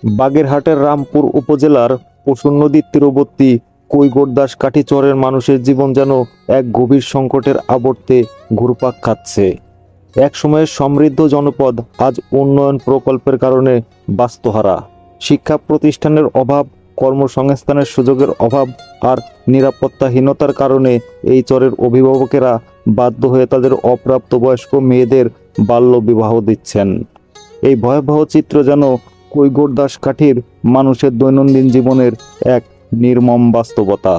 বাগেরহাটের রামপুর উপজেলার পশুর নদীর তীরবর্তী কৈগড়দাস কাঠি চরের মানুষের জীবন যেন এক গভীর সংকটের আবর্তে ঘুরপাক খাচ্ছে। এক সময়ের সমৃদ্ধ জনপদ আজ উন্নয়ন প্রকল্পের কারণে বাস্তুহারা। শিক্ষা প্রতিষ্ঠানের অভাব, কর্মসংস্থানের সুযোগের অভাব আর নিরাপত্তাহীনতার কারণে এই চরের অভিভাবকেরা বাধ্য হয়ে তাদের অপ্রাপ্তবয়স্ক মেয়েদের বাল্যবিবাহ দিচ্ছেন। এই ভয়াবহ চিত্র যেন কৈগড়দাস কাঠির মানুষের দৈনন্দিন জীবনের এক নির্মম বাস্তবতা।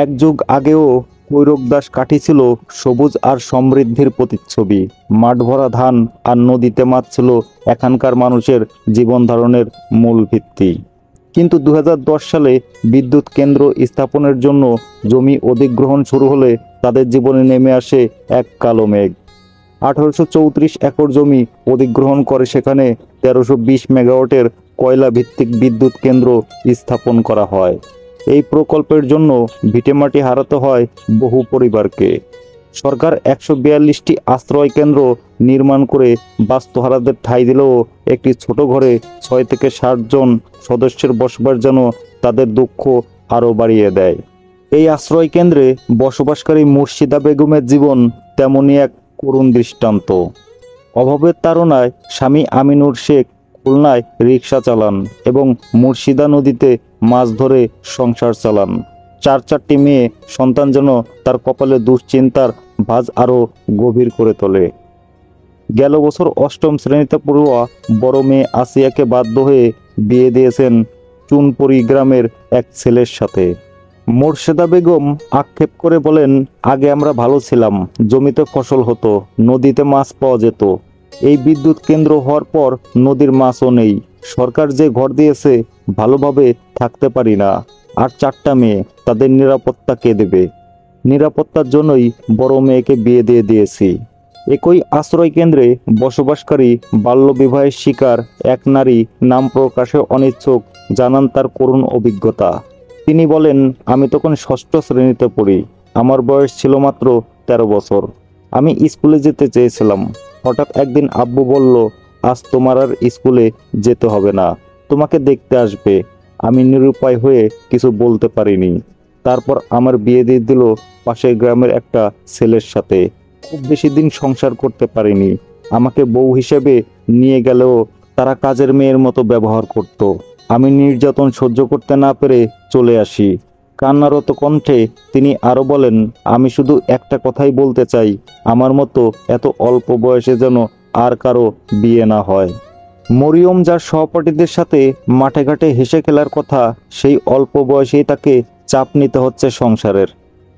এক যুগ আগেও কৈগড়দাস কাঠি ছিল সবুজ আর সমৃদ্ধির প্রতিচ্ছবি। মাঠ ভরা ধান আর নদীতে মাছ ছিল এখানকার মানুষের জীবন ধারণের মূল ভিত্তি। কিন্তু 2010 সালে বিদ্যুৎ কেন্দ্র স্থাপনের জন্য জমি অধিগ্রহণ শুরু হলে তাদের জীবনে নেমে আসে এক কালো মেঘ। 1834 একর জমি অধিগ্রহণ করে সেখানে 1320 মেগাওয়াটের কয়লা ভিত্তিক বিদ্যুৎ কেন্দ্র স্থাপন করা হয়। এই প্রকল্পের জন্য ভিটেমাটি হারাতে হয় বহু পরিবারকে। সরকার 142টি আশ্রয় কেন্দ্র নির্মাণ করে বাস্তুহারাদের ঠাঁই দিলেও একটি ছোট ঘরে 6 থেকে 60 জন সদস্যের বসবাস যেন তাদের দুঃখ আরও বাড়িয়ে দেয়। এই আশ্রয় কেন্দ্রে বসবাসকারী মুর্শিদা বেগমের জীবন তেমনই এক করুণ দৃষ্টান্ত। অভাবের তাড়নায় স্বামী আমিনুর শেখ খুলনায় রিক্সা চালান এবং মুর্শিদা নদীতে মাছ ধরে সংসার চালান। চারটি মেয়ে সন্তান যেন তার কপালে দুশ্চিন্তার ভাঁজ আরও গভীর করে তোলে। গেল বছর 8ম শ্রেণীতে পড়ুয়া বড় মেয়ে আসিয়াকে বাধ্য হয়ে বিয়ে দিয়েছেন চুনপুরি গ্রামের এক ছেলের সাথে। মোর্শেদা বেগম আক্ষেপ করে বলেন, আগে আমরা ভালো ছিলাম, জমিতে ফসল হতো, নদীতে মাছ পাওয়া যেত। এই বিদ্যুৎ কেন্দ্র হওয়ার পর নদীর মাছও নেই। সরকার যে ঘর দিয়েছে ভালোভাবে থাকতে পারি না। আর 4টা মেয়ে, তাদের নিরাপত্তা কে দেবে? নিরাপত্তার জন্যই বড় মেয়েকে বিয়ে দিয়ে দিয়েছি। একই আশ্রয় কেন্দ্রে বসবাসকারী বাল্যবিবাহের শিকার এক নারী নাম প্রকাশে অনিচ্ছুক জানান তার করুণ অভিজ্ঞতা। তিনি বলেন, আমি তখন 6ষ্ঠ শ্রেণীতে পড়ি। আমার বয়স ছিল মাত্র 13 বছর। আমি স্কুলে যেতে চেয়েছিলাম। হঠাৎ একদিন আব্বু বলল, আজ তোমার আর স্কুলে যেতে হবে না, তোমাকে দেখতে আসবে। আমি নিরুপায় হয়ে কিছু বলতে পারিনি। তারপর আমার বিয়ে দিয়ে দিল পাশের গ্রামের একটা ছেলের সাথে। খুব বেশি দিন সংসার করতে পারিনি। আমাকে বউ হিসেবে নিয়ে গেলেও তারা কাজের মেয়ের মতো ব্যবহার করত। আমি নির্যাতন সহ্য করতে না পেরে চলে আসি। কান্নারত কণ্ঠে তিনি আরো বলেন, আমি শুধু একটা কথাই বলতে চাই, আমার মতো এত অল্প বয়সে যেন আর কারো বিয়ে না হয়। মরিয়ম যার সহপাঠীদের সাথে মাঠে ঘাটে হেসে খেলার কথা, সেই অল্প বয়সেই তাকে চাপ নিতে হচ্ছে সংসারের।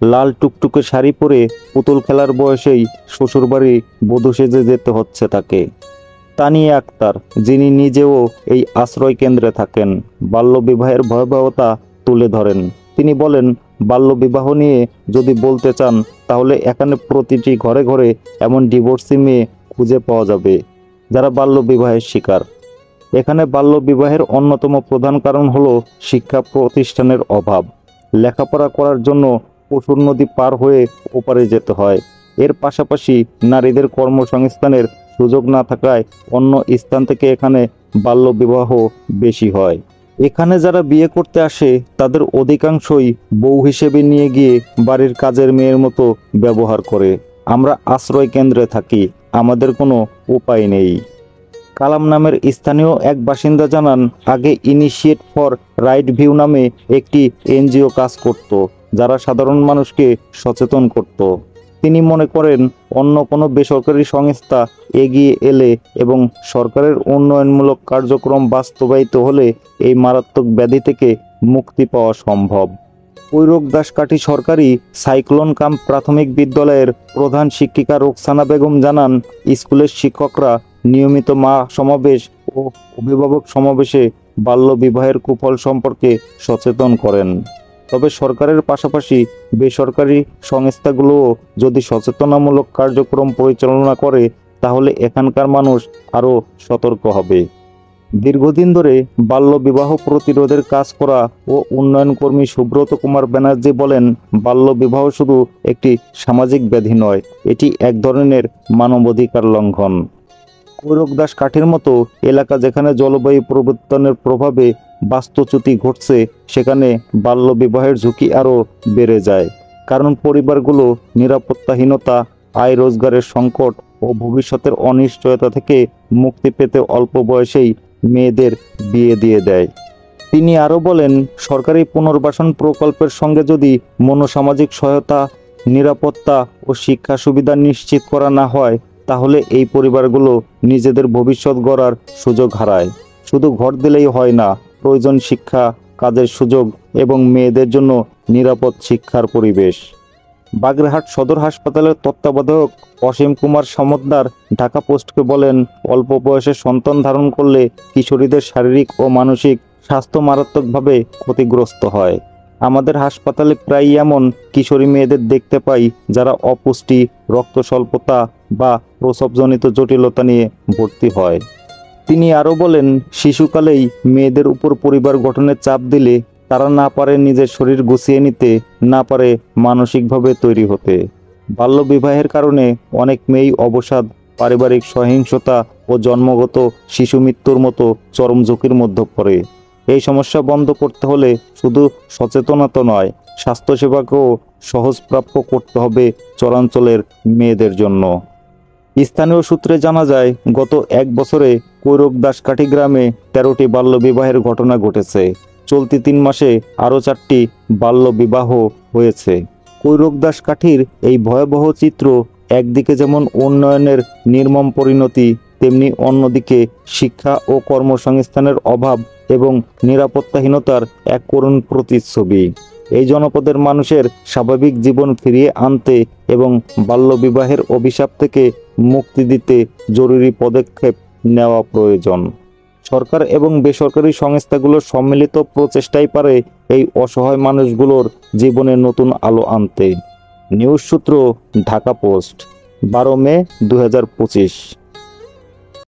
লাল টুকটুকে শাড়ি পরে পুতুল খেলার বয়সেই শ্বশুরবাড়ি বধূ সেজে যেতে হচ্ছে তাকে। তানিয়া আক্তার, যিনি নিজেও এই আশ্রয় কেন্দ্রে থাকেন, বাল্যবিবাহের ভয়াবহতা তুলে ধরেন। তিনি বলেন, বাল্যবিবাহ নিয়ে যদি বলতে চান তাহলে এখানে প্রতিটি ঘরে ঘরে এমন ডিভোর্সি মেয়ে খুঁজে পাওয়া যাবে যারা বাল্যবিবাহের শিকার। এখানে বাল্যবিবাহের অন্যতম প্রধান কারণ হলো শিক্ষা প্রতিষ্ঠানের অভাব। লেখাপড়া করার জন্য পশুর নদী পার হয়ে ওপারে যেতে হয়। এর পাশাপাশি নারীদের কর্মসংস্থানের সুযোগ না থাকায় অন্য স্থান থেকে এখানে বাল্যবিবাহ বেশি হয়। এখানে যারা বিয়ে করতে আসে তাদের অধিকাংশই বউ হিসেবে নিয়ে গিয়ে বাড়ির কাজের মেয়ের মতো ব্যবহার করে। আমরা আশ্রয় কেন্দ্রে থাকি, আমাদের কোনো উপায় নেই। কালাম নামের স্থানীয় এক বাসিন্দা জানান, আগে ইনিশিয়েট ফর রাইট ভিউ নামে একটি এনজিও কাজ করত, যারা সাধারণ মানুষকে সচেতন করত। তিনি মনে করেন, অন্য কোনো বেসরকারি সংস্থা এগিয়ে এলে এবং সরকারের উন্নয়নমূলক কার্যক্রম বাস্তবায়িত হলে এই মারাত্মক ব্যাধি থেকে মুক্তি পাওয়া সম্ভব। কৈগড়দাস কাঠি সরকারি সাইক্লোন ক্যাম্প প্রাথমিক বিদ্যালয়ের প্রধান শিক্ষিকা রোকসানা বেগম জানান, স্কুলের শিক্ষকরা নিয়মিত মা সমাবেশ ও অভিভাবক সমাবেশে বাল্যবিবাহের কুফল সম্পর্কে সচেতন করেন। তবে সরকারের পাশাপাশি বেসরকারি সংস্থাগুলোও যদি সচেতনামূলক কার্যক্রম পরিচালনা করে তাহলে এখানকার মানুষ আরও সতর্ক হবে। দীর্ঘদিন ধরে বাল্যবিবাহ প্রতিরোধের কাজ করা ও উন্নয়ন কর্মী সুব্রত কুমার ব্যানার্জি বলেন, বাল্যবিবাহ শুধু একটি সামাজিক ব্যাধি নয়, এটি এক ধরনের মানবাধিকার লঙ্ঘন। কৈরক দাস কাঠির মতো এলাকা যেখানে জলবায়ু পরিবর্তনের প্রভাবে বাস্তুচ্যুতি ঘটছে, সেখানে বাল্যবিবাহের ঝুঁকি আরও বেড়ে যায়। কারণ পরিবারগুলো নিরাপত্তাহীনতা, আয় রোজগারের সংকট ও ভবিষ্যতের অনিশ্চয়তা থেকে মুক্তি পেতে অল্প বয়সেই মেয়েদের বিয়ে দিয়ে দেয়। তিনি আরও বলেন, সরকারি পুনর্বাসন প্রকল্পের সঙ্গে যদি মনোসামাজিক সহায়তা, নিরাপত্তা ও শিক্ষা সুবিধা নিশ্চিত করা না হয়, তাহলে এই পরিবারগুলো নিজেদের ভবিষ্যৎ গড়ার সুযোগ হারায়। শুধু ঘর দিলেই হয় না, প্রয়োজন শিক্ষা, কাজের সুযোগ এবং মেয়েদের জন্য নিরাপদ শিক্ষার পরিবেশ। বাগেরহাট সদর হাসপাতালের তত্ত্বাবধায়ক অসীম কুমার সমদ্দার ঢাকা পোস্টকে বলেন, অল্প বয়সে সন্তান ধারণ করলে কিশোরীদের শারীরিক ও মানসিক স্বাস্থ্য মারাত্মকভাবে ক্ষতিগ্রস্ত হয়। আমাদের হাসপাতালে প্রায়ই এমন কিশোরী মেয়েদের দেখতে পাই যারা অপুষ্টি, রক্ত স্বল্পতা বা প্রসবজনিত জটিলতা নিয়ে ভর্তি হয়। তিনি আরও বলেন, শিশুকালেই মেয়েদের উপর পরিবার গঠনের চাপ দিলে তারা না পারে নিজের শরীর গুছিয়ে নিতে, না পারে মানসিকভাবে তৈরি হতে। বাল্যবিবাহের কারণে অনেক মেয়েই অবসাদ, পারিবারিক সহিংসতা ও জন্মগত শিশু মৃত্যুর মতো চরম ঝুঁকির মধ্যে পড়ে। এই সমস্যা বন্ধ করতে হলে শুধু সচেতনতা নয়, স্বাস্থ্যসেবাকেও সহজপ্রাপ্য করতে হবে চরাঞ্চলের মেয়েদের জন্য। স্থানীয় সূত্রে জানা যায়, গত 1 বছরে কৈরক দাসকাঠি গ্রামে 13টি বাল্যবিবাহের ঘটনা ঘটেছে। চলতি 3 মাসে আরও 4টি বাল্যবিবাহ হয়েছে। কৈরক দাসকাঠির এই ভয়াবহ চিত্র একদিকে যেমন উন্নয়নের নির্মম পরিণতি, তেমনি অন্যদিকে শিক্ষা ও কর্মসংস্থানের অভাব এবং নিরাপত্তাহীনতার এক করুণ প্রতিচ্ছবি। এই জনপদের মানুষের স্বাভাবিক জীবন ফিরিয়ে আনতে এবং বাল্যবিবাহের অভিশাপ থেকে মুক্তি দিতে জরুরি পদক্ষেপ নেওয়া প্রয়োজন। সরকার এবং বেসরকারি সংস্থাগুলোর সম্মিলিত প্রচেষ্টাই পারে এই অসহায় মানুষগুলোর জীবনে নতুন আলো আনতে। নিউজ সূত্র, ঢাকা পোস্ট, 12 মে 2025।